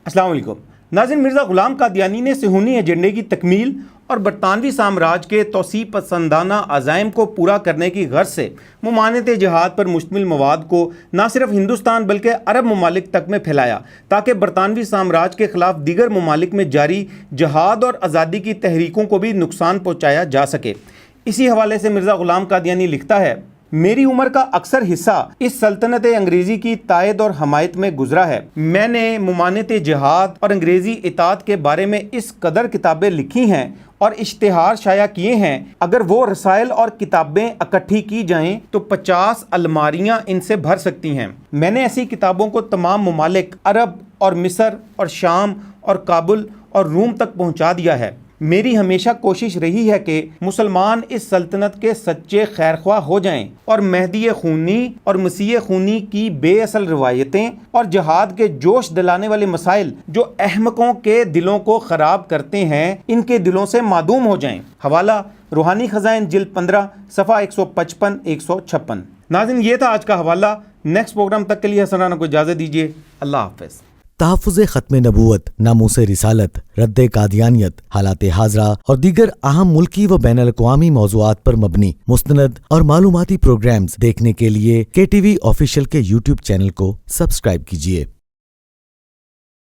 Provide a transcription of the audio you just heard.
السلام علیکم ناظرین، مرزا غلام قادیانی نے صہیونی ایجنڈے کی تکمیل اور برطانوی سامراج کے توسیع پسندانہ عزائم کو پورا کرنے کی غرض سے ممانعت جہاد پر مشتمل مواد کو نہ صرف ہندوستان بلکہ عرب ممالک تک میں پھیلایا تاکہ برطانوی سامراج کے خلاف دیگر ممالک میں جاری جہاد اور آزادی کی تحریکوں کو بھی نقصان پہنچایا جا سکے۔ اسی حوالے سے مرزا غلام قادیانی لکھتا ہے، میری عمر کا اکثر حصہ اس سلطنت انگریزی کی تائید اور حمایت میں گزرا ہے۔ میں نے ممانعت جہاد اور انگریزی اطاعت کے بارے میں اس قدر کتابیں لکھی ہیں اور اشتہار شائع کیے ہیں، اگر وہ رسائل اور کتابیں اکٹھی کی جائیں تو 50 الماریاں ان سے بھر سکتی ہیں۔ میں نے ایسی کتابوں کو تمام ممالک عرب اور مصر اور شام اور کابل اور روم تک پہنچا دیا ہے۔ میری ہمیشہ کوشش رہی ہے کہ مسلمان اس سلطنت کے سچے خیرخواہ ہو جائیں اور مہدی خونی اور مسیح خونی کی بے اصل روایتیں اور جہاد کے جوش دلانے والے مسائل جو احمقوں کے دلوں کو خراب کرتے ہیں ان کے دلوں سے معدوم ہو جائیں۔ حوالہ روحانی خزائن جلد 15 صفحہ 155-156۔ ناظرین، یہ تھا آج کا حوالہ۔ نیکسٹ پروگرام تک کے لیے حسنانہ کو اجازت دیجیے۔ اللہ حافظ۔ تحفظ ختم نبوت، ناموس رسالت، رد قادیانیت، حالات حاضرہ اور دیگر اہم ملکی و بین الاقوامی موضوعات پر مبنی مستند اور معلوماتی پروگرامز دیکھنے کے لیے KTV آفیشیل کے YouTube چینل کو سبسکرائب کیجیے۔